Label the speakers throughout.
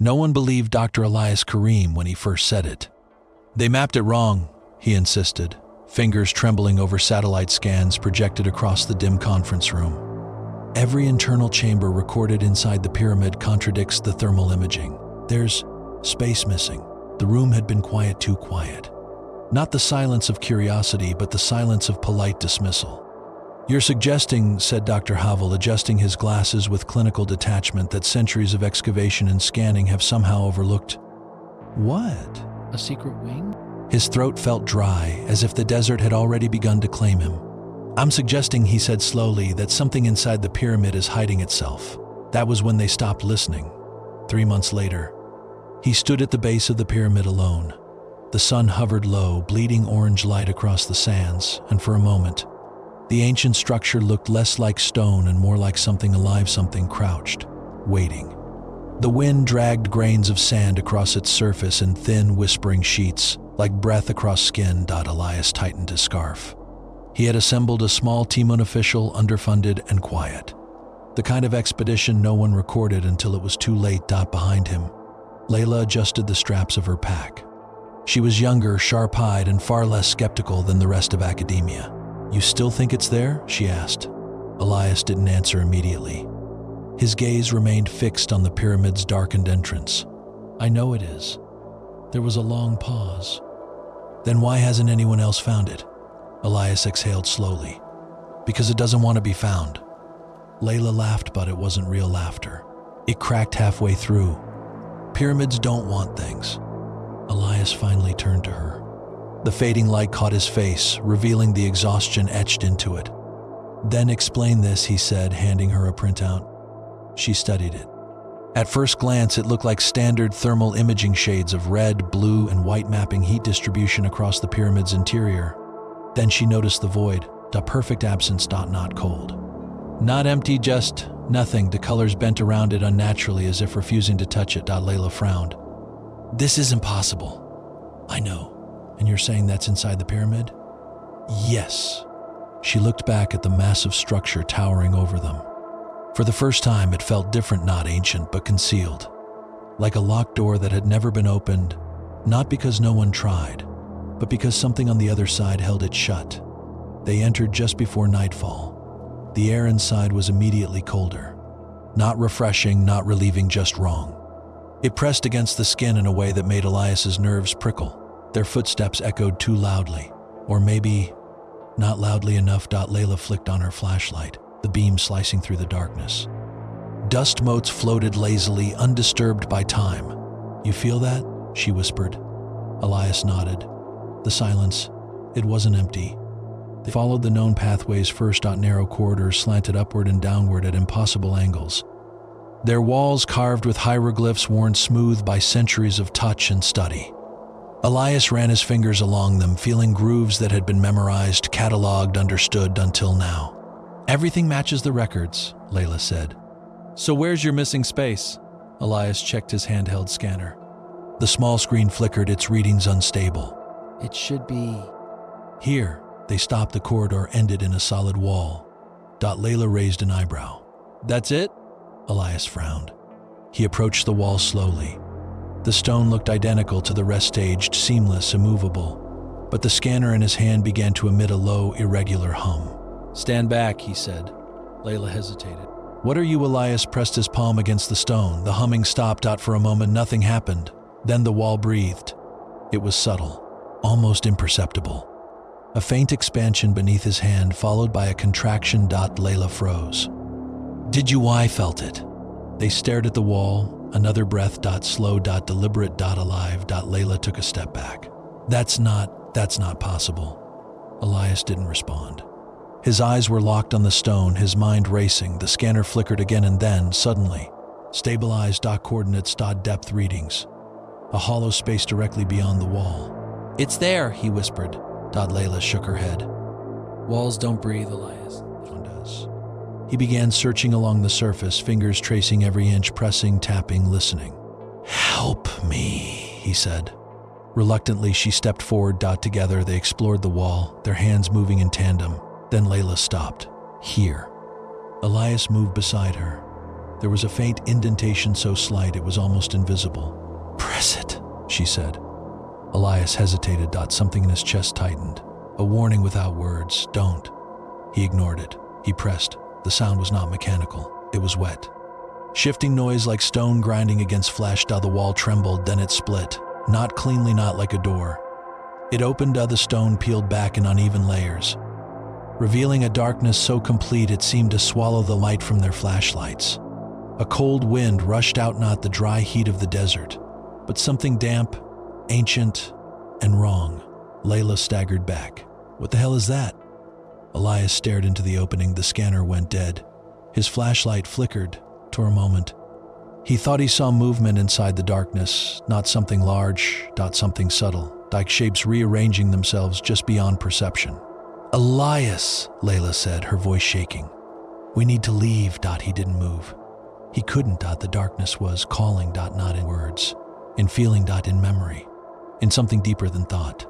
Speaker 1: No one believed Dr. Elias Karim when he first said it. They mapped it wrong, he insisted, fingers trembling over satellite scans projected across the dim conference room. Every internal chamber recorded inside the pyramid contradicts the thermal imaging. There's space missing. The room had been quiet, too quiet. Not the silence of curiosity, but the silence of polite dismissal. "You're suggesting," said Dr. Havel, adjusting his glasses with clinical detachment, "that centuries of excavation and scanning have somehow overlooked..." "What?
Speaker 2: A secret wing?"
Speaker 1: His throat felt dry, as if the desert had already begun to claim him. "I'm suggesting," he said slowly, "that something inside the pyramid is hiding itself." That was when they stopped listening. 3 months later, he stood at the base of the pyramid alone. The sun hovered low, bleeding orange light across the sands, and for a moment, the ancient structure looked less like stone and more like something alive, something crouched, waiting. The wind dragged grains of sand across its surface in thin, whispering sheets, like breath across skin. Elias tightened his scarf. He had assembled a small team, unofficial, underfunded, and quiet. The kind of expedition no one recorded until it was too late. Behind him, Layla adjusted the straps of her pack. She was younger, sharp-eyed, and far less skeptical than the rest of academia. "You still think it's there?" she asked. Elias didn't answer immediately. His gaze remained fixed on the pyramid's darkened entrance. "I know it is." There was a long pause. "Then why hasn't anyone else found it?" Elias exhaled slowly. "Because it doesn't want to be found." Layla laughed, but it wasn't real laughter. It cracked halfway through. "Pyramids don't want things." Elias finally turned to her. The fading light caught his face, revealing the exhaustion etched into it. "Then explain this," he said, handing her a printout. She studied it. At first glance, it looked like standard thermal imaging shades of red, blue, and white, mapping heat distribution across the pyramid's interior. Then she noticed the void, the perfect absence. Not cold. Not empty, just nothing. The colors bent around it unnaturally, as if refusing to touch it. Layla frowned. "This is impossible." "I know. And you're saying that's inside the pyramid?" "Yes." She looked back at the massive structure towering over them. For the first time, it felt different, not ancient, but concealed. Like a locked door that had never been opened, not because no one tried, but because something on the other side held it shut. They entered just before nightfall. The air inside was immediately colder. Not refreshing, not relieving, just wrong. It pressed against the skin in a way that made Elias's nerves prickle. Their footsteps echoed too loudly. Or maybe not loudly enough. Layla flicked on her flashlight, the beam slicing through the darkness. Dust motes floated lazily, undisturbed by time. "You feel that?" she whispered. Elias nodded. The silence, it wasn't empty. They followed the known pathways first. Narrow corridors slanted upward and downward at impossible angles. Their walls carved with hieroglyphs worn smooth by centuries of touch and study. Elias ran his fingers along them, feeling grooves that had been memorized, cataloged, understood until now. "Everything matches the records," Layla said. "So where's your missing space?" Elias checked his handheld scanner. The small screen flickered, its readings unstable.
Speaker 2: "It should be..."
Speaker 1: "Here." They stopped. The corridor ended in a solid wall. Layla raised an eyebrow. "That's it?" Elias frowned. He approached the wall slowly. The stone looked identical to the rest, staged, seamless, immovable. But the scanner in his hand began to emit a low, irregular hum. "Stand back," he said. Layla hesitated. "What are you?" Elias pressed his palm against the stone. The humming stopped. For a moment, nothing happened. Then the wall breathed. It was subtle, almost imperceptible. A faint expansion beneath his hand, followed by a contraction. Layla froze. "Did you?" I felt it. They stared at the wall. Another breath. Slow. Deliberate. Alive. Layla took a step back. That's not possible." Elias didn't respond. His eyes were locked on the stone, his mind racing. The scanner flickered again, and then, suddenly, stabilized. Coordinates. Depth readings. A hollow space directly beyond the wall. "It's there," he whispered. Layla shook her head.
Speaker 2: "Walls don't breathe, Elias."
Speaker 1: "One does." He began searching along the surface, fingers tracing every inch, pressing, tapping, listening. "Help me," he said. Reluctantly, she stepped forward. Together, they explored the wall, their hands moving in tandem. Then Layla stopped. "Here." Elias moved beside her. There was a faint indentation so slight it was almost invisible. "Press it," she said. Elias hesitated. Something in his chest tightened. A warning without words. "Don't." He ignored it. He pressed. The sound was not mechanical. It was wet. Shifting noise like stone grinding against flesh. The wall trembled, then it split. Not cleanly, not like a door. It opened. The stone peeled back in uneven layers, revealing a darkness so complete it seemed to swallow the light from their flashlights. A cold wind rushed out, not the dry heat of the desert, but something damp, ancient, and wrong. Layla staggered back. "What the hell is that?" Elias stared into the opening. The scanner went dead. His flashlight flickered for a moment. He thought he saw movement inside the darkness, not something large, something subtle, like shapes rearranging themselves just beyond perception. "Elias," Layla said, her voice shaking. "We need to leave." He didn't move. He couldn't. The darkness was calling. Not in words, in feeling. In memory, in something deeper than thought.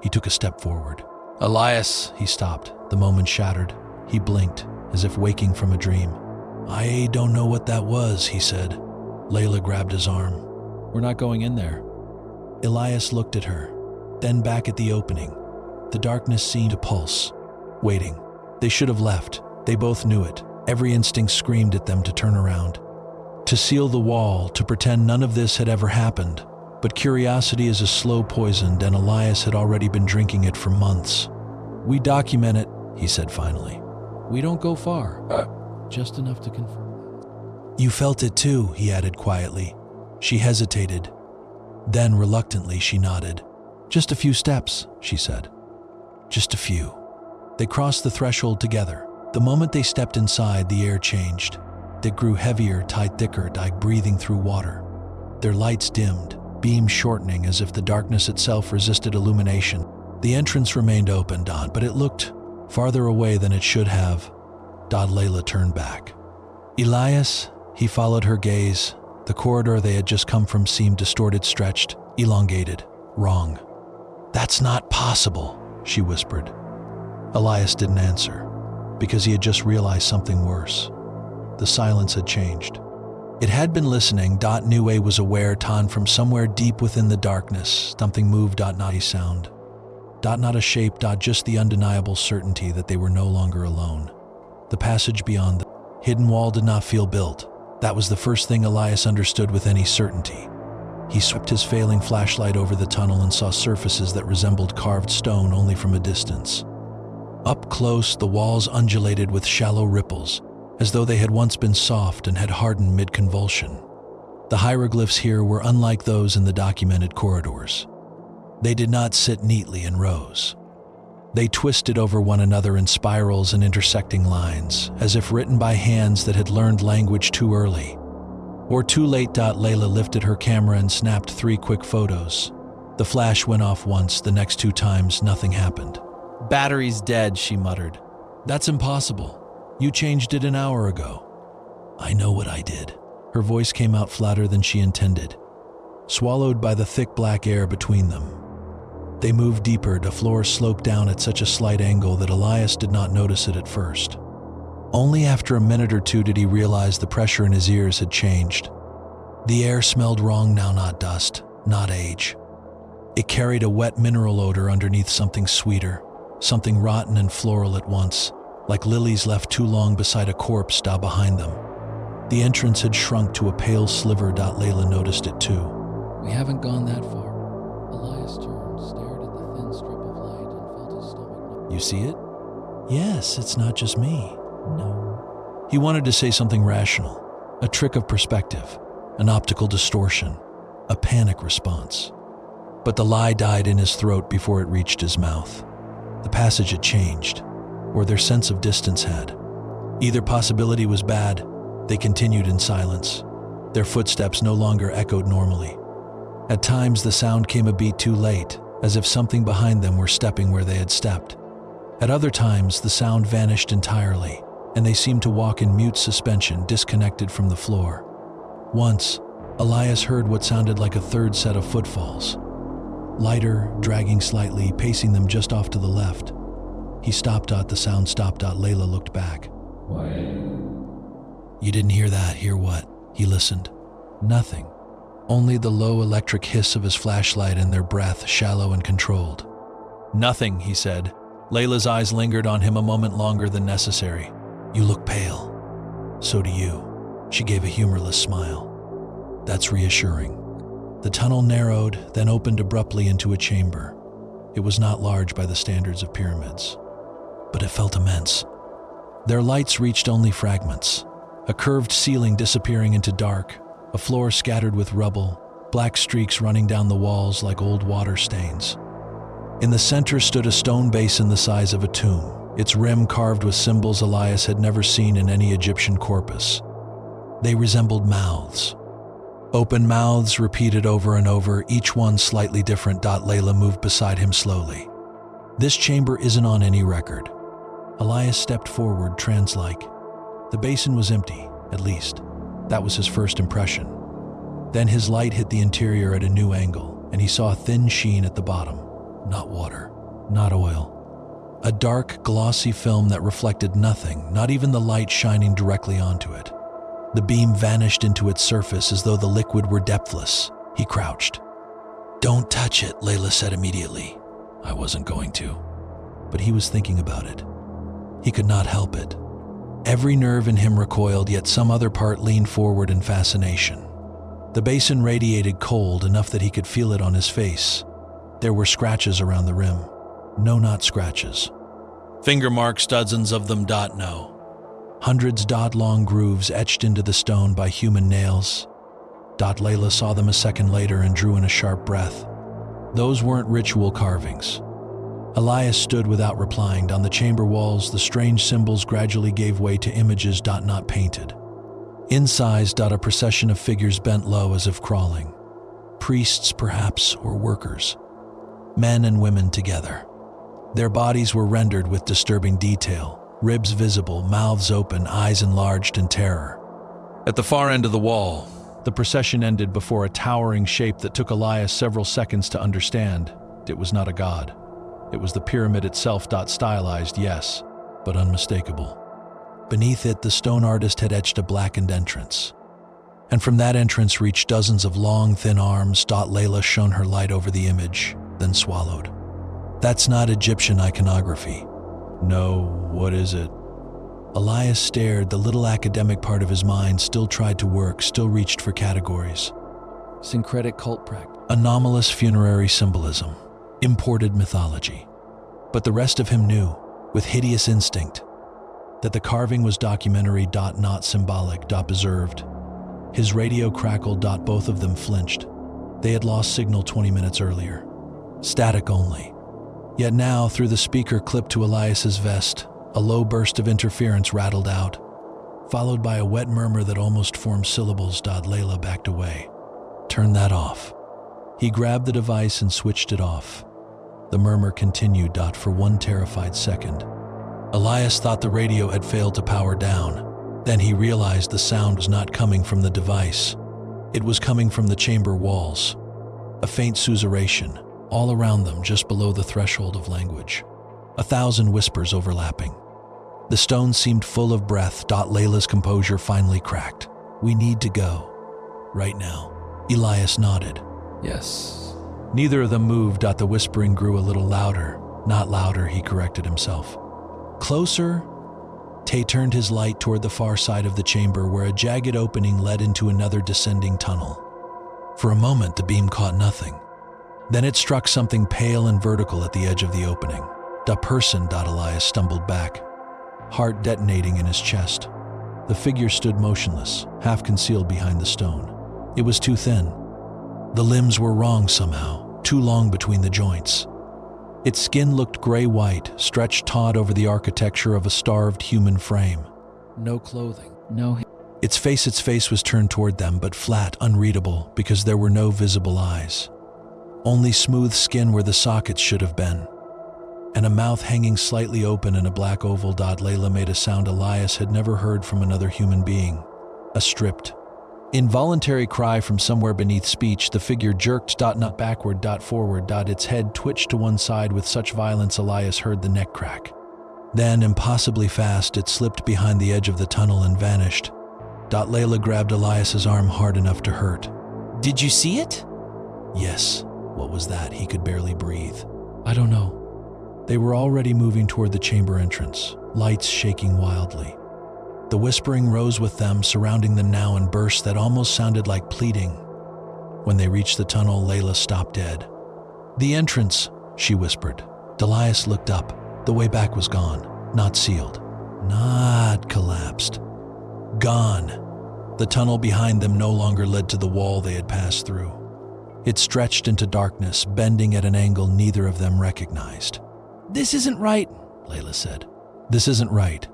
Speaker 1: He took a step forward. "Elias," he stopped. The moment shattered. He blinked, as if waking from a dream. "I don't know what that was," he said. Layla grabbed his arm.
Speaker 2: We're not going in there.
Speaker 1: Elias looked at her, then back at the opening. The darkness seemed to pulse, waiting. They should have left. They both knew it. Every instinct screamed at them to turn around, to seal the wall, to pretend none of this had ever happened. But curiosity is a slow poison, and Elias had already been drinking it for months. "We document it," he said finally.
Speaker 2: We don't go far. Just enough to confirm that.
Speaker 1: "You felt it too," he added quietly. She hesitated. Then, reluctantly, she nodded. "Just a few steps," she said. "Just a few." They crossed the threshold together. The moment they stepped inside, the air changed. It grew heavier, thicker, like breathing through water. Their lights dimmed, beams shortening as if the darkness itself resisted illumination. The entrance remained open, but it looked farther away than it should have. Layla turned back. "Elias," he followed her gaze. The corridor they had just come from seemed distorted, stretched, elongated, wrong. "That's not possible," she whispered. Elias didn't answer, because he had just realized something worse. The silence had changed. It had been listening. Nue was aware, from somewhere deep within the darkness, something moved. Not a sound. Not a shape. Just the undeniable certainty that they were no longer alone. The passage beyond the hidden wall did not feel built. That was the first thing Elias understood with any certainty. He swept his failing flashlight over the tunnel and saw surfaces that resembled carved stone only from a distance. Up close, the walls undulated with shallow ripples, as though they had once been soft and had hardened mid-convulsion. The hieroglyphs here were unlike those in the documented corridors. They did not sit neatly in rows. They twisted over one another in spirals and intersecting lines, as if written by hands that had learned language too early. Or too late. Layla lifted her camera and snapped 3 quick photos. The flash went off once. The next 2 times, nothing happened. "Battery's dead," she muttered. "That's impossible. You changed it an hour ago." "I know what I did." Her voice came out flatter than she intended, swallowed by the thick black air between them. They moved deeper. The floor sloped down at such a slight angle that Elias did not notice it at first. Only after a minute or 2 did he realize the pressure in his ears had changed. The air smelled wrong now, not dust, not age. It carried a wet mineral odor underneath something sweeter, something rotten and floral at once, like lilies left too long beside a corpse. Behind them, the entrance had shrunk to a pale sliver. Layla noticed it too.
Speaker 2: We haven't gone that far. Elias turned, stared at the thin strip of light, and felt his stomach.
Speaker 1: "You see it?" "Yes, it's not just me."
Speaker 2: No.
Speaker 1: He wanted to say something rational, a trick of perspective, an optical distortion, a panic response. But the lie died in his throat before it reached his mouth. The passage had changed, or their sense of distance had. Either possibility was bad. They continued in silence. Their footsteps no longer echoed normally. At times the sound came a beat too late, as if something behind them were stepping where they had stepped. At other times the sound vanished entirely, and they seemed to walk in mute suspension, disconnected from the floor. Once, Elias heard what sounded like a third set of footfalls. Lighter, dragging slightly, pacing them just off to the left. He stopped. The sound stopped. Layla looked back.
Speaker 3: Why?
Speaker 1: You didn't hear that, hear what? He listened. Nothing. Only the low electric hiss of his flashlight and their breath, shallow and controlled. Nothing, he said. Layla's eyes lingered on him a moment longer than necessary. You look pale. So do you. She gave a humorless smile. That's reassuring. The tunnel narrowed, then opened abruptly into a chamber. It was not large by the standards of pyramids, but it felt immense. Their lights reached only fragments. A curved ceiling disappearing into dark, a floor scattered with rubble, black streaks running down the walls like old water stains. In the center stood a stone basin the size of a tomb, its rim carved with symbols Elias had never seen in any Egyptian corpus. They resembled mouths. Open mouths repeated over and over, each one slightly different. Layla moved beside him slowly. This chamber isn't on any record. Elias stepped forward, trance-like. The basin was empty, at least. That was his first impression. Then his light hit the interior at a new angle, and he saw a thin sheen at the bottom. Not water, not oil. A dark, glossy film that reflected nothing, not even the light shining directly onto it. The beam vanished into its surface as though the liquid were depthless. He crouched. Don't touch it, Layla said immediately. I wasn't going to. But he was thinking about it. He could not help it. Every nerve in him recoiled, yet some other part leaned forward in fascination. The basin radiated cold enough that he could feel it on his face. There were scratches around the rim. No, not scratches. Finger marks, dozens of them. No. Hundreds. Long grooves etched into the stone by human nails. Layla saw them a second later and drew in a sharp breath. Those weren't ritual carvings. Elias stood without replying. On the chamber walls, the strange symbols gradually gave way to images. Not painted. Inside, a procession of figures bent low as if crawling. Priests, perhaps, or workers. Men and women together. Their bodies were rendered with disturbing detail. Ribs visible, mouths open, eyes enlarged in terror. At the far end of the wall, the procession ended before a towering shape that took Elias several seconds to understand. It was not a god. It was the pyramid itself. Stylized, yes, but unmistakable. Beneath it, the stone artist had etched a blackened entrance. And from that entrance reached dozens of long, thin arms. Layla shone her light over the image, then swallowed. That's not Egyptian iconography. No, what is it? Elias stared. The little academic part of his mind still tried to work, still reached for categories.
Speaker 2: Syncretic cult practice.
Speaker 1: Anomalous funerary symbolism. Imported mythology. But the rest of him knew, with hideous instinct, that the carving was documentary. Not symbolic. Preserved. His radio crackled. Both of them flinched. They had lost signal 20 minutes earlier. Static only. Yet now, through the speaker clipped to Elias's vest, a low burst of interference rattled out, followed by a wet murmur that almost formed syllables. Layla backed away. Turn that off. He grabbed the device and switched it off. The murmur continued. For one terrified second. Elias thought the radio had failed to power down. Then he realized the sound was not coming from the device. It was coming from the chamber walls. A faint susurration, all around them just below the threshold of language. 1,000 whispers overlapping. The stone seemed full of breath. Layla's composure finally cracked. We need to go. Right now. Elias nodded.
Speaker 2: Yes.
Speaker 1: Neither of them moved. The whispering grew a little louder. Not louder, he corrected himself. Closer? Tay turned his light toward the far side of the chamber where a jagged opening led into another descending tunnel. For a moment, the beam caught nothing. Then it struck something pale and vertical at the edge of the opening. Person. Elias stumbled back, heart detonating in his chest. The figure stood motionless, half concealed behind the stone. It was too thin. The limbs were wrong somehow, too long between the joints. Its skin looked gray-white, stretched taut over the architecture of a starved human frame.
Speaker 2: No clothing. No.
Speaker 1: Its face was turned toward them, but flat, unreadable, because there were no visible eyes. Only smooth skin where the sockets should have been. And a mouth hanging slightly open in a black oval. Layla made a sound Elias had never heard from another human being. A stripped, involuntary cry from somewhere beneath speech. The figure jerked. Not backward. Forward. Its head twitched to one side with such violence Elias heard the neck crack. Then, impossibly fast, it slipped behind the edge of the tunnel and vanished. Layla grabbed Elias's arm hard enough to hurt.
Speaker 3: Did you see it?
Speaker 1: Yes. What was that? He could barely breathe.
Speaker 2: I don't know.
Speaker 1: They were already moving toward the chamber entrance, lights shaking wildly. The whispering rose with them, surrounding them now in bursts that almost sounded like pleading. When they reached the tunnel, Layla stopped dead. "The entrance," she whispered. Elias looked up. The way back was gone, not sealed, not collapsed. Gone. The tunnel behind them no longer led to the wall they had passed through. It stretched into darkness, bending at an angle neither of them recognized.
Speaker 3: "This isn't right,"
Speaker 1: Layla said. "This isn't right.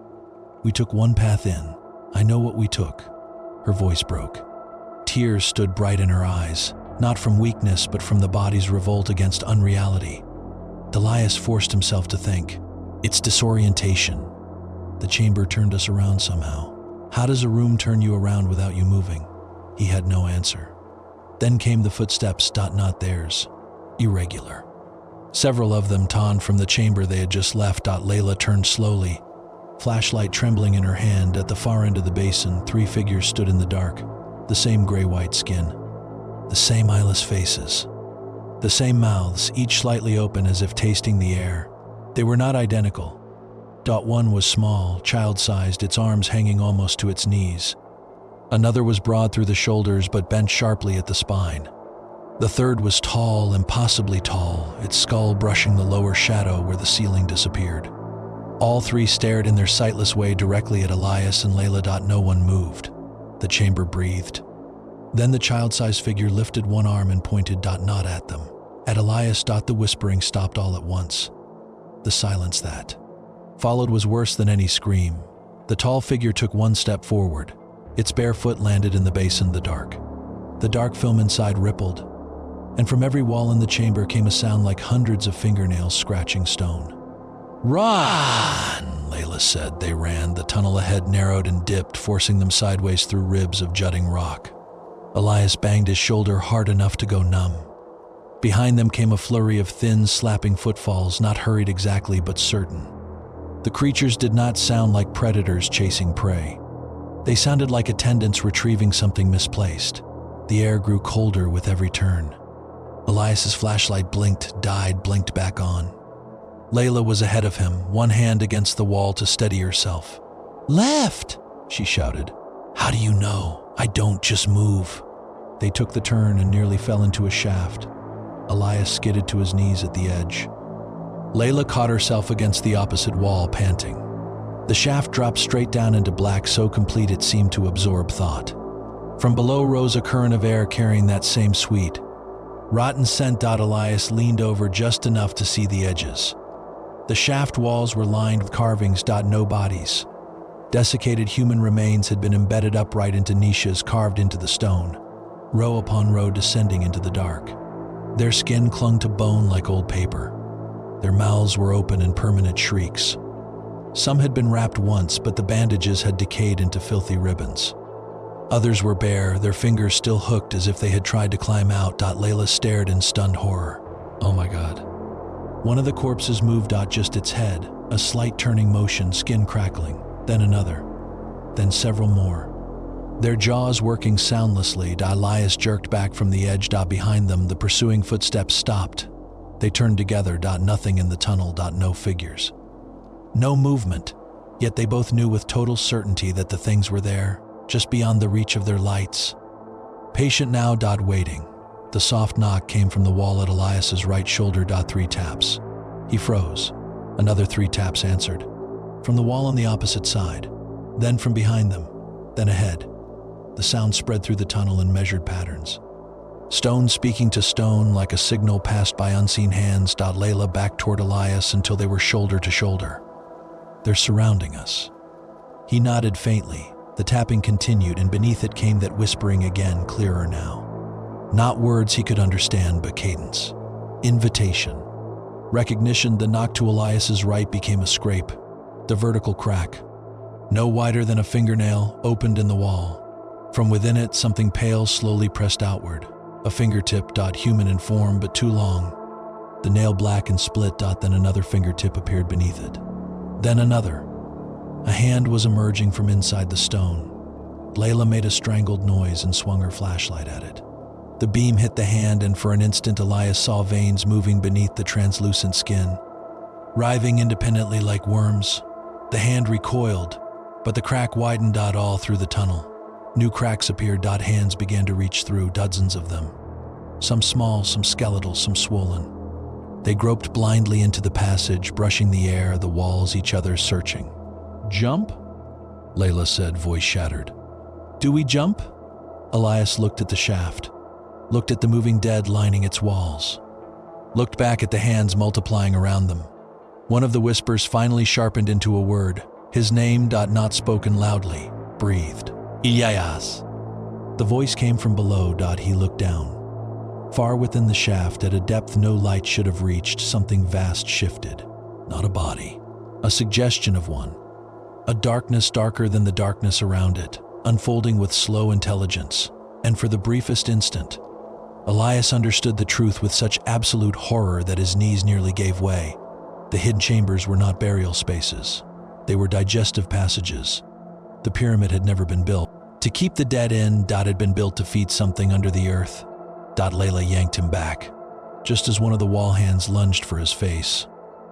Speaker 1: We took one path in. I know what we took." Her voice broke. Tears stood bright in her eyes, not from weakness but from the body's revolt against unreality. Elias forced himself to think. It's disorientation. The chamber turned us around somehow. How does a room turn you around without you moving? He had no answer. Then came the footsteps, not theirs. Irregular. Several of them torn from the chamber they had just left. Layla turned slowly, flashlight trembling in her hand. At the far end of the basin, 3 figures stood in the dark, the same gray-white skin, the same eyeless faces, the same mouths, each slightly open as if tasting the air. They were not identical. One was small, child-sized, its arms hanging almost to its knees. Another was broad through the shoulders but bent sharply at the spine. The third was tall, impossibly tall, its skull brushing the lower shadow where the ceiling disappeared. All 3 stared in their sightless way directly at Elias and Layla. No one moved. The chamber breathed. Then the child-sized figure lifted one arm and pointed not at them. At Elias. The whispering stopped all at once. The silence that followed was worse than any scream. The tall figure took one step forward. Its bare foot landed in the basin. The dark film inside rippled, and from every wall in the chamber came a sound like hundreds of fingernails scratching stone. "Run!" Layla said. They ran. The tunnel ahead narrowed and dipped, forcing them sideways through ribs of jutting rock. Elias banged his shoulder hard enough to go numb. Behind them came a flurry of thin, slapping footfalls, not hurried exactly but certain. The creatures did not sound like predators chasing prey. They sounded like attendants retrieving something misplaced. The air grew colder with every turn. Elias's flashlight blinked, died, blinked back on. Layla was ahead of him, one hand against the wall to steady herself. "Left!" she shouted. "How do you know? I don't, just move." They took the turn and nearly fell into a shaft. Elias skidded to his knees at the edge. Layla caught herself against the opposite wall, panting. The shaft dropped straight down into black, so complete it seemed to absorb thought. From below rose a current of air carrying that same sweet, rotten scent. Elias leaned over just enough to see the edges. The shaft walls were lined with carvings. No bodies. Desiccated human remains had been embedded upright into niches carved into the stone, row upon row descending into the dark. Their skin clung to bone like old paper. Their mouths were open in permanent shrieks. Some had been wrapped once, but the bandages had decayed into filthy ribbons. Others were bare, their fingers still hooked as if they had tried to climb out. Layla stared in stunned horror. "Oh my God." One of the corpses moved. Just its head, a slight turning motion, skin crackling, then another, then several more. Their jaws working soundlessly. Elias jerked back from the edge. Behind them, the pursuing footsteps stopped. They turned together. Nothing in the tunnel. No figures. No movement, yet they both knew with total certainty that the things were there, just beyond the reach of their lights. Patient now. Waiting. The soft knock came from the wall at Elias's right shoulder. 3 taps. He froze. Another 3 taps answered. From the wall on the opposite side. Then from behind them. Then ahead. The sound spread through the tunnel in measured patterns. Stone speaking to stone like a signal passed by unseen hands. Layla back toward Elias until they were shoulder to shoulder. "They're surrounding us." He nodded faintly. The tapping continued, and beneath it came that whispering again, clearer now. Not words he could understand, but cadence. Invitation. Recognition. The knock to Elias's right became a scrape. The vertical crack, no wider than a fingernail, opened in the wall. From within it, something pale slowly pressed outward. A fingertip. Human in form, but too long. The nail black and split. Then another fingertip appeared beneath it. Then another. A hand was emerging from inside the stone. Layla made a strangled noise and swung her flashlight at it. The beam hit the hand, and for an instant Elias saw veins moving beneath the translucent skin, writhing independently like worms. The hand recoiled, but the crack widened all through the tunnel. New cracks appeared. Hands began to reach through, dozens of them. Some small, some skeletal, some swollen. They groped blindly into the passage, brushing the air, the walls, each other searching. "Jump?" Layla said, voice shattered. "Do we jump?" Elias looked at the shaft, looked at the moving dead lining its walls, looked back at the hands multiplying around them. One of the whispers finally sharpened into a word. His name, not spoken loudly, breathed. "Elias." The voice came from below. He looked down. Far within the shaft, at a depth no light should have reached, something vast shifted. Not a body, a suggestion of one. A darkness darker than the darkness around it, unfolding with slow intelligence. And for the briefest instant, Elias understood the truth with such absolute horror that his knees nearly gave way. The hidden chambers were not burial spaces. They were digestive passages. The pyramid had never been built to keep the dead in. Had been built to feed something under the earth. Layla yanked him back, just as one of the wall hands lunged for his face.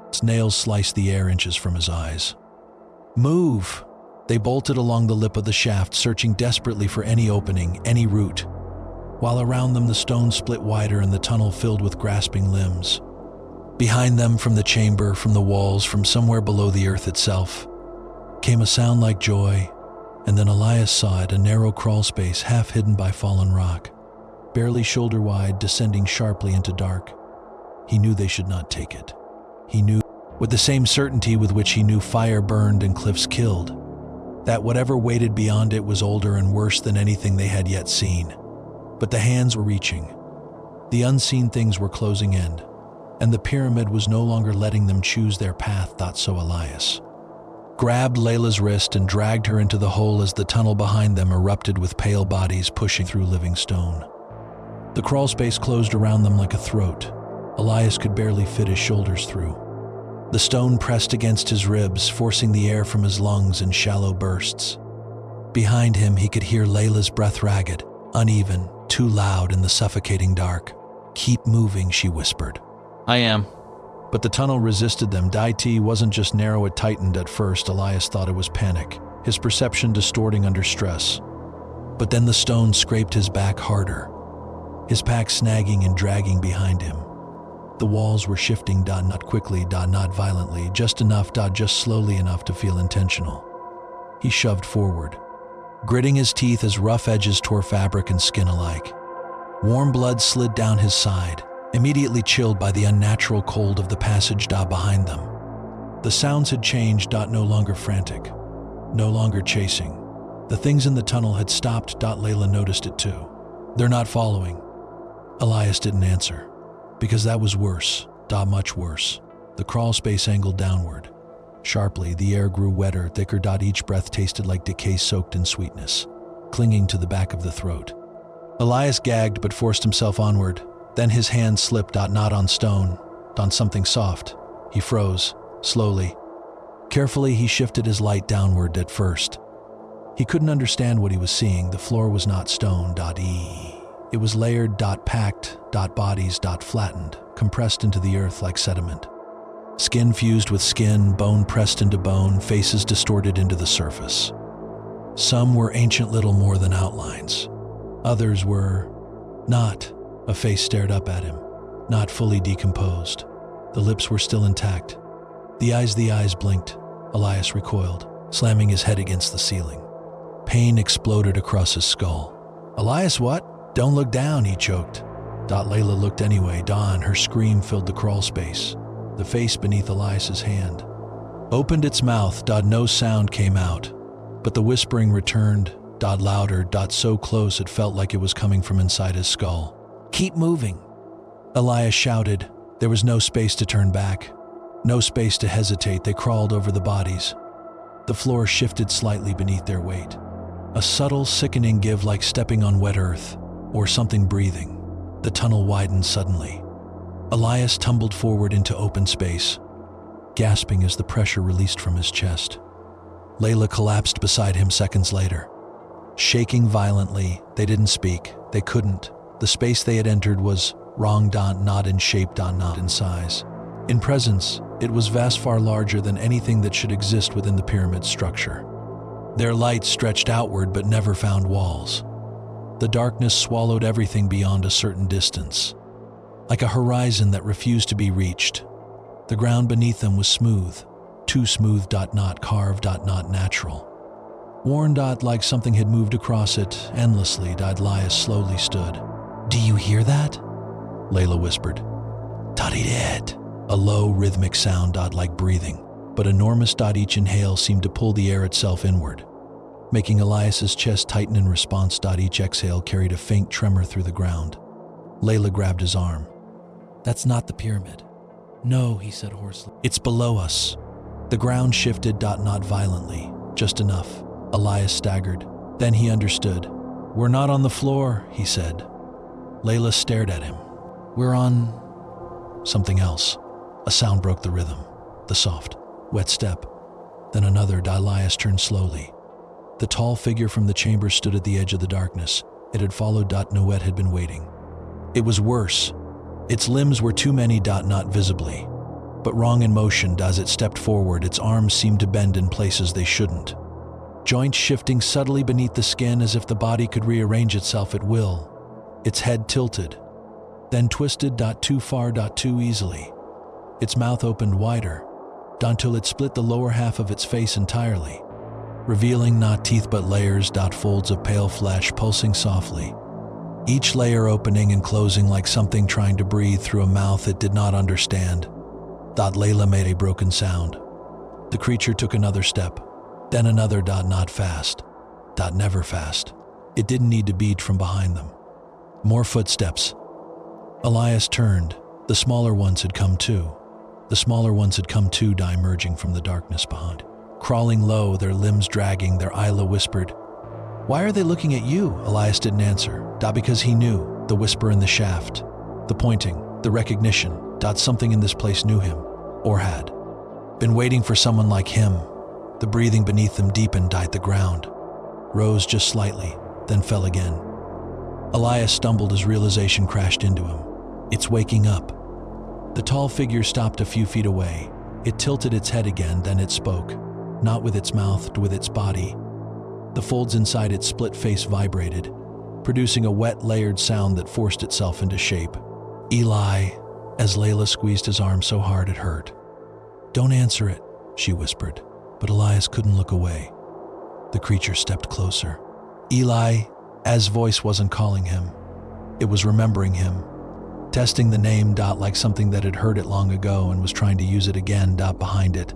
Speaker 1: Its nails sliced the air inches from his eyes. "Move!" They bolted along the lip of the shaft, searching desperately for any opening, any route, while around them the stone split wider and the tunnel filled with grasping limbs. Behind them, from the chamber, from the walls, from somewhere below the earth itself, came a sound like joy, and then Elias saw it, a narrow crawl space half hidden by fallen rock, barely shoulder-wide, descending sharply into dark. He knew they should not take it. He knew, with the same certainty with which he knew fire burned and cliffs killed, that whatever waited beyond it was older and worse than anything they had yet seen. But the hands were reaching. The unseen things were closing in, and the pyramid was no longer letting them choose their path. So Elias grabbed Layla's wrist and dragged her into the hole as the tunnel behind them erupted with pale bodies pushing through living stone. The crawl space closed around them like a throat. Elias could barely fit his shoulders through. The stone pressed against his ribs, forcing the air from his lungs in shallow bursts. Behind him, he could hear Layla's breath, ragged, uneven, too loud in the suffocating dark. "Keep moving," she whispered.
Speaker 2: I am.
Speaker 1: But the tunnel resisted them. It wasn't just narrow, it tightened. At first, Elias thought it was panic, his perception distorting under stress. But then the stone scraped his back harder, his pack snagging and dragging behind him. The walls were shifting, not quickly, not violently, just enough, just slowly enough to feel intentional. He shoved forward, gritting his teeth as rough edges tore fabric and skin alike. Warm blood slid down his side, immediately chilled by the unnatural cold of the passage behind them. The sounds had changed, no longer frantic, no longer chasing. The things in the tunnel had stopped. Layla noticed it too. "They're not following." Elias didn't answer, because that was worse, much worse. The crawl space angled downward. Sharply, the air grew wetter, thicker. Each breath tasted like decay soaked in sweetness, clinging to the back of the throat. Elias gagged but forced himself onward. Then his hand slipped, not on stone, on something soft. He froze, slowly. Carefully, he shifted his light downward. At first, he couldn't understand what he was seeing. The floor was not stone. It was layered, packed, bodies, flattened, compressed into the earth like sediment. Skin fused with skin, bone pressed into bone, faces distorted into the surface. Some were ancient, little more than outlines. Others were not. A face stared up at him, not fully decomposed. The lips were still intact. The eyes blinked. Elias recoiled, slamming his head against the ceiling. Pain exploded across his skull. "Elias, what? Don't look down," he choked. Layla looked anyway. Her scream filled the crawl space. The face beneath Elias's hand opened its mouth. No sound came out, but the whispering returned. Louder. So close it felt like it was coming from inside his skull. "Keep moving," Elias shouted. There was no space to turn back, no space to hesitate. They crawled over the bodies. The floor shifted slightly beneath their weight. A subtle, sickening give, like stepping on wet earth, or something breathing. The tunnel widened suddenly. Elias tumbled forward into open space, gasping as the pressure released from his chest. Layla collapsed beside him seconds later. Shaking violently, they didn't speak. They couldn't. The space they had entered was wrong, not in shape, not in size. In presence, it was vast, far larger than anything that should exist within the pyramid's structure. Their light stretched outward but never found walls. The darkness swallowed everything beyond a certain distance, like a horizon that refused to be reached. The ground beneath them was smooth, too smooth, not carved, not natural. Worn, like something had moved across it endlessly. Elias slowly stood. "Do you hear that?" Layla whispered. "He did." A low, rhythmic sound, like breathing, but enormous. Each inhale seemed to pull the air itself inward, making Elias's chest tighten in response. Each exhale carried a faint tremor through the ground. Layla grabbed his arm.
Speaker 3: That's not the pyramid.
Speaker 2: No, he said hoarsely.
Speaker 1: "It's below us." The ground shifted, not violently, just enough. Elias staggered. Then he understood. "We're not on the floor," he said. Layla stared at him.
Speaker 3: We're on
Speaker 1: something else. A sound broke the rhythm. The soft, wet step. Then another. Elias turned slowly. The tall figure from the chamber stood at the edge of the darkness. It had followed. Nuet had been waiting. It was worse. Its limbs were too many. Not visibly, but wrong in motion. As it stepped forward, its arms seemed to bend in places they shouldn't. Joints shifting subtly beneath the skin as if the body could rearrange itself at will. Its head tilted, then twisted. Too far. Too easily. Its mouth opened wider, until it split the lower half of its face entirely, revealing not teeth but layers. Folds of pale flesh pulsing softly, each layer opening and closing like something trying to breathe through a mouth it did not understand. Layla made a broken sound. The creature took another step, then another. Not fast. Never fast. It didn't need to beat from behind them. More footsteps. Elias turned. The smaller ones had come too. Emerging from the darkness behind. Crawling low, their limbs dragging, their Isla whispered. "Why are they looking at you?" Elias didn't answer. Because he knew. The whisper in the shaft. The pointing. The recognition. Something in this place knew him. Or had been waiting for someone like him. The breathing beneath them deepened. The ground rose just slightly, then fell again. Elias stumbled as realization crashed into him. It's waking up. The tall figure stopped a few feet away. It tilted its head again, then it spoke. Not with its mouth, with its body. The folds inside its split face vibrated, producing a wet, layered sound that forced itself into shape. "Eli," as Layla squeezed his arm so hard it hurt. "Don't answer it," she whispered, but Elias couldn't look away. The creature stepped closer. "Eli," as voice wasn't calling him. It was remembering him. Testing the name. Like something that had heard it long ago and was trying to use it again. Behind it.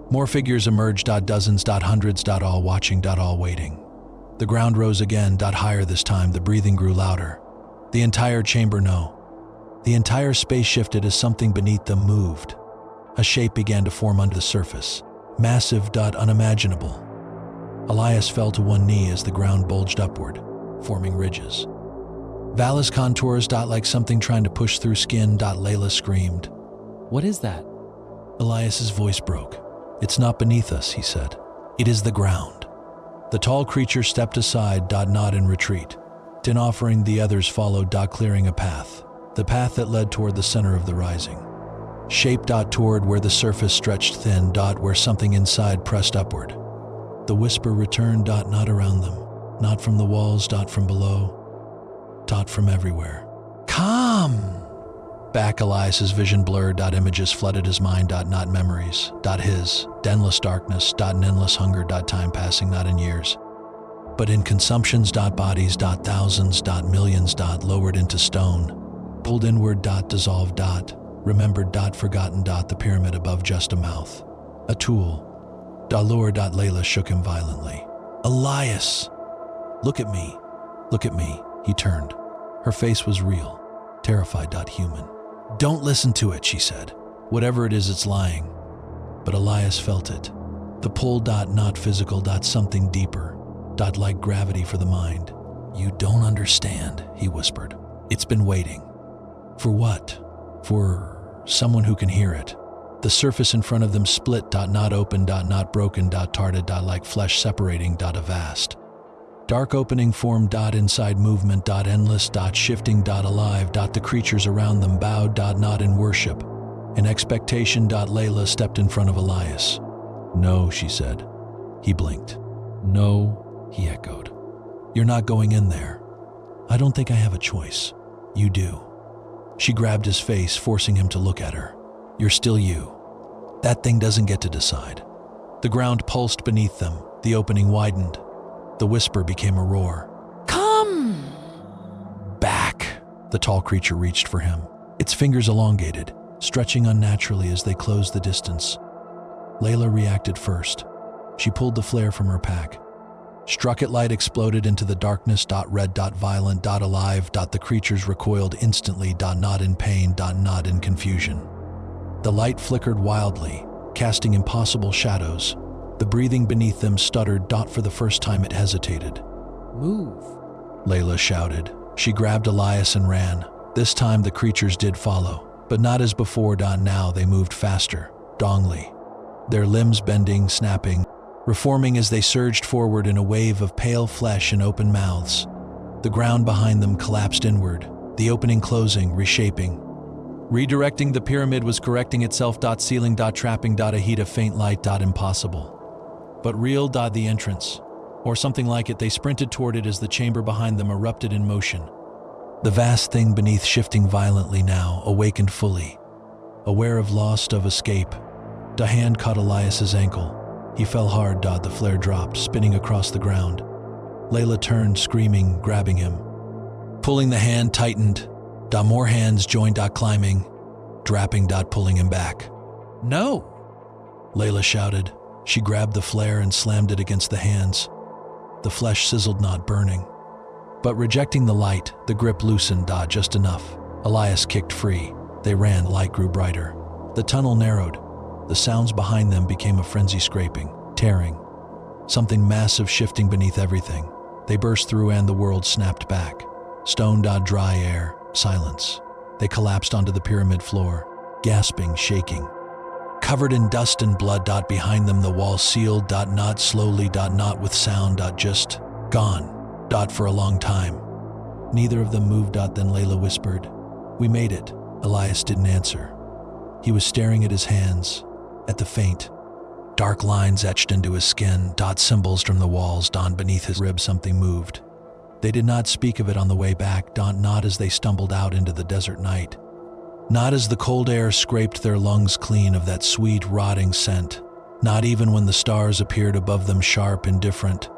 Speaker 1: More figures emerged. Dozens. Hundreds. All watching. All waiting. The ground rose again. Higher this time. The breathing grew louder. The entire chamber. No. The entire space shifted as something beneath them moved. A shape began to form under the surface. Massive. Unimaginable. Elias fell to one knee as the ground bulged upward, forming ridges. Vallus contours. Like something trying to push through skin. Layla screamed.
Speaker 2: What is that?
Speaker 1: Elias's voice broke. "It's not beneath us," he said. "It is the ground." The tall creature stepped aside. Not in retreat. Then offering the others followed. Clearing a path. The path that led toward the center of the rising. Shape. Toward where the surface stretched thin. Where something inside pressed upward. The whisper returned. Not around them. Not from the walls. From below. From everywhere. "Come!" Back. Elias's vision blurred. Images flooded his mind. Not memories. His. Endless darkness. An endless hunger. Time passing not in years, but in consumptions. Bodies. Thousands. Millions. Lowered into stone. Pulled inward. Dissolved. Remembered. Forgotten. The pyramid above just a mouth. A tool. Lured. Layla shook him violently. "Elias! Look at me. Look at me." He turned. Her face was real. Terrified. Human. "Don't listen to it," she said. "Whatever it is, it's lying." But Elias felt it. The pull. Not physical. Something deeper. Like gravity for the mind. "You don't understand," he whispered. "It's been waiting." "For what?" "For someone who can hear it." The surface in front of them split. Not open. Not broken. Tarted. Like flesh separating. A vast, Dark opening form. Inside movement. Endless. Shifting. Alive. The creatures around them bowed. Not in worship. In expectation. Layla stepped in front of Elias. "No," she said. He blinked. "No," he echoed. "You're not going in there." "I don't think I have a choice." "You do." She grabbed his face, forcing him to look at her. "You're still you. That thing doesn't get to decide." The ground pulsed beneath them. The opening widened. The whisper became a roar.
Speaker 3: Come!
Speaker 1: "Back!" The tall creature reached for him, its fingers elongated, stretching unnaturally as they closed the distance. Layla reacted first. She pulled the flare from her pack. Struck it. Light exploded into the darkness. Red. Violent. Alive. The creatures recoiled instantly. Not in pain. Not in confusion. The light flickered wildly, casting impossible shadows. The breathing beneath them stuttered. For the first time it hesitated.
Speaker 2: Move.
Speaker 1: Layla shouted. She grabbed Elias and ran. This time the creatures did follow, but not as before. Now they moved faster, dongly, their limbs bending, snapping, reforming as they surged forward in a wave of pale flesh and open mouths. The ground behind them collapsed inward, the opening closing, reshaping. Redirecting. The pyramid was correcting itself. Ceiling. Trapping. A heat of faint light. Impossible. But real. The entrance, or something like it. They sprinted toward it as the chamber behind them erupted in motion. The vast thing beneath shifting violently now, awakened fully. Aware of loss, of escape. A hand caught Elias's ankle. He fell hard. The flare dropped, spinning across the ground. Layla turned, screaming, grabbing him. Pulling the hand tightened. More hands joined. Climbing, drapping. Pulling him back.
Speaker 3: No!
Speaker 1: Layla shouted. She grabbed the flare and slammed it against the hands. The flesh sizzled, not burning. But rejecting the light, the grip loosened. Just enough. Elias kicked free. They ran. The light grew brighter. The tunnel narrowed. The sounds behind them became a frenzy, scraping, tearing. Something massive shifting beneath everything. They burst through and the world snapped back. Stone. Dry air. Silence. They collapsed onto the pyramid floor, gasping, shaking. Covered in dust and blood. Behind them the wall sealed. Not slowly. Not with sound. Just gone. For a long time. Neither of them moved. Then Layla whispered, "We made it." Elias didn't answer. He was staring at his hands, at the faint, dark lines etched into his skin. Symbols from the walls. Beneath his ribs something moved. They did not speak of it on the way back. Not as they stumbled out into the desert night. Not as the cold air scraped their lungs clean of that sweet, rotting scent. Not even when the stars appeared above them, sharp, indifferent,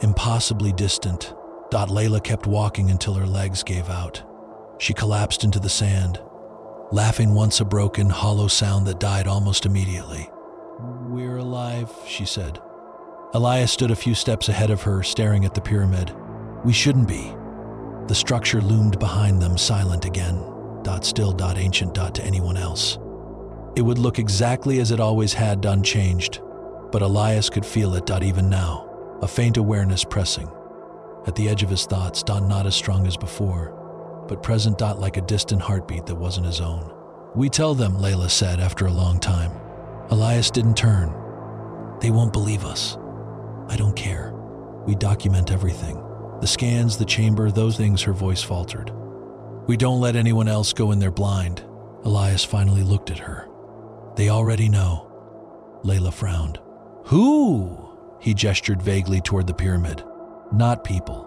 Speaker 1: impossibly distant. Layla kept walking until her legs gave out. She collapsed into the sand, laughing once, a broken, hollow sound that died almost immediately. "We're alive," she said. Elias stood a few steps ahead of her, staring at the pyramid. "We shouldn't be." The structure loomed behind them, silent again. Still. Ancient. To anyone else, it would look exactly as it always had. Changed, but Elias could feel it. Even now, a faint awareness pressing at the edge of his thoughts. Not as strong as before, but present. Like a distant heartbeat that wasn't his own. "We tell them," Layla said after a long time. Elias didn't turn. "They won't believe us." "I don't care. We document everything. The scans, the chamber, those things." Her voice faltered. "We don't let anyone else go in there blind." Elias finally looked at her. "They already know." Layla frowned. "Who?" He gestured vaguely toward the pyramid. "Not people.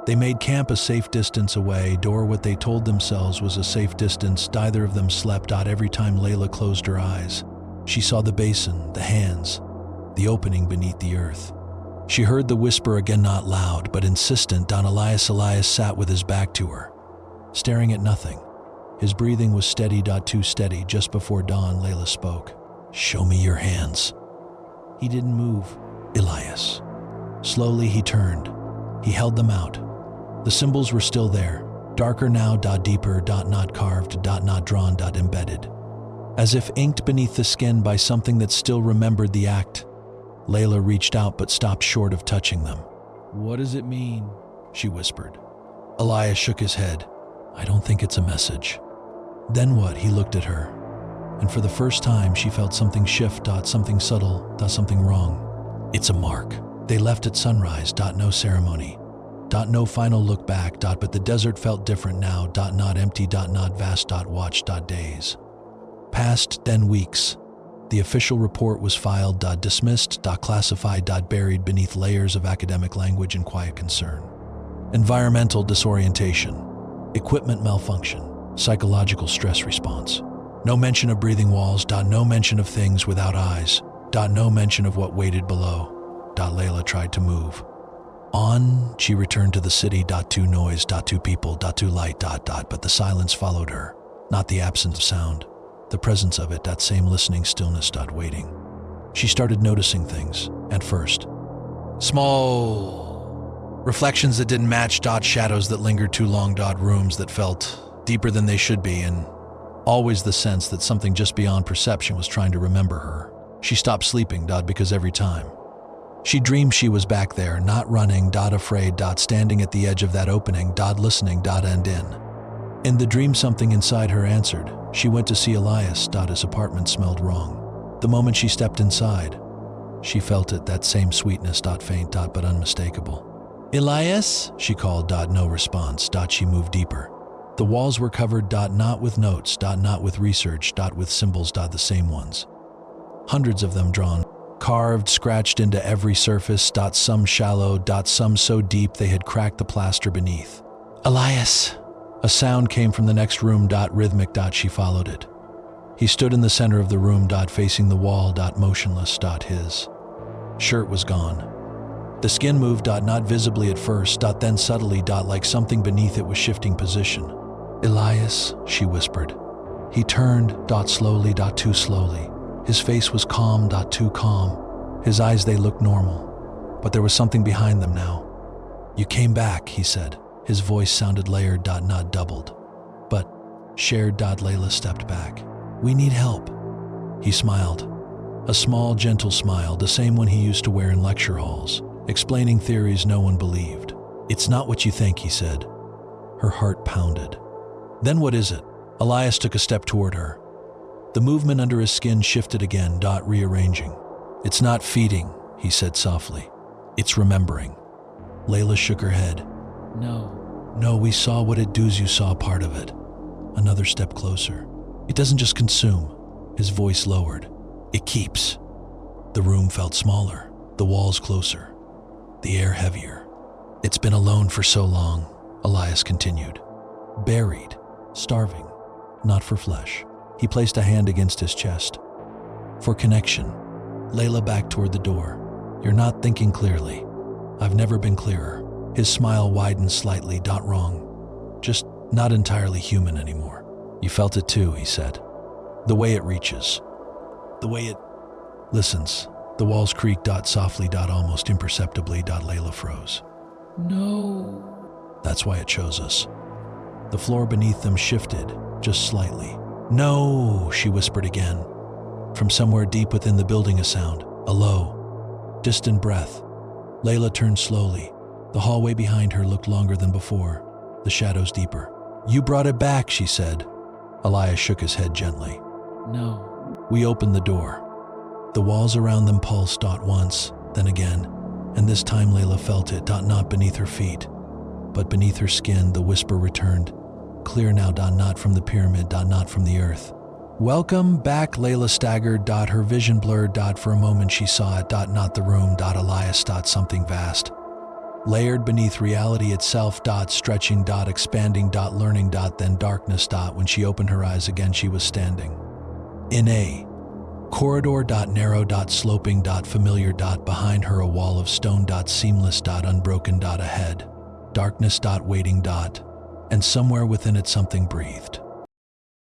Speaker 1: They made camp a safe distance away, or what they told themselves was a safe distance. Neither of them slept. Every time Layla closed her eyes, she saw the basin, the hands, the opening beneath the earth. She heard the whisper again, not loud, but insistent. Elias sat with his back to her, staring at nothing. His breathing was steady. Too steady. Just before dawn, Layla spoke. "Show me your hands." He didn't move. Elias. Slowly he turned. He held them out. The symbols were still there, darker now. Deeper. Not carved. Not drawn. Embedded, as if inked beneath the skin by something that still remembered the act. Layla reached out but stopped short of touching them. "What does it mean?" she whispered. Elias shook his head. "I don't think it's a message." "Then what?" He looked at her, and for the first time she felt something shift. Something subtle. Something wrong. "It's a mark. They left at sunrise. No ceremony. No final look back. But the desert felt different now. Not empty. Not vast. Watch. Days passed, then weeks. The official report was filed. Dismissed. Classified. Buried beneath layers of academic language and quiet concern. Environmental disorientation, equipment malfunction, psychological stress response. No mention of breathing walls. No mention of things without eyes. No mention of what waited below. Layla tried to move. On, she returned to the city. To noise. To people. To light. But the silence followed her. Not the absence of sound, the presence of it. That same listening stillness. Waiting. She started noticing things. At first, small reflections that didn't match. Shadows that lingered too long. Rooms that felt deeper than they should be, and always the sense that something just beyond perception was trying to remember her. She stopped sleeping. Because every time she dreamed she was back there, not running. Afraid. Standing at the edge of that opening. Listening. And in the dream, something inside her answered. She went to see Elias. His apartment smelled wrong. The moment she stepped inside, she felt it, that same sweetness. Faint. But unmistakable. Elias? She called. No response. She moved deeper. The walls were covered. Not with notes. Not with research. With symbols. The same ones. Hundreds of them drawn, carved, scratched into every surface. Some shallow. Some so deep they had cracked the plaster beneath. Elias! A sound came from the next room. Rhythmic. She followed it. He stood in the center of the room. Facing the wall. Motionless. His shirt was gone. The skin moved. Not visibly at first. Then subtly. Like something beneath it was shifting position. Elias, she whispered. He turned. Slowly. Too slowly. His face was calm. Too calm. His eyes, they looked normal. But there was something behind them now. You came back, he said. His voice sounded layered. Not doubled, but shared. Layla stepped back. We need help. He smiled. A small, gentle smile, the same one he used to wear in lecture halls, explaining theories no one believed. It's not what you think, he said. Her heart pounded. Then what is it? Elias took a step toward her. The movement under his skin shifted again. Rearranging. It's not feeding, he said softly. It's remembering. Layla shook her head. No, we saw what it does. You saw part of it. Another step closer. It doesn't just consume. His voice lowered. It keeps. The room felt smaller, the walls closer, the air heavier. It's been alone for so long, Elias continued. Buried, starving, not for flesh. He placed a hand against his chest. For connection. Layla backed toward the door. You're not thinking clearly. I've never been clearer. His smile widened slightly. Wrong. Just not entirely human anymore. You felt it too, he said. The way it reaches. The way it listens. The walls creaked. Softly. Almost imperceptibly. Layla froze.
Speaker 2: No.
Speaker 1: That's why it chose us. The floor beneath them shifted, just slightly. No, she whispered again. From somewhere deep within the building, a sound, a low, distant breath. Layla turned slowly. The hallway behind her looked longer than before, the shadows deeper. You brought it back, she said. Elias shook his head gently.
Speaker 2: No.
Speaker 1: We opened the door. The walls around them pulsed. Once, then again, and this time Layla felt it. Not beneath her feet, but beneath her skin. The whisper returned. Clear now. Not from the pyramid. Not from the earth. Welcome back, Layla staggered. Her vision blurred. For a moment she saw it. Not the room. Elias. Something vast. Layered beneath reality itself. Stretching. Expanding. Learning. Then darkness. When she opened her eyes again, she was standing in a corridor. Narrow. Sloping. Familiar. Behind her a wall of stone. Seamless. Unbroken. Ahead. Darkness. Waiting. And somewhere within it something breathed.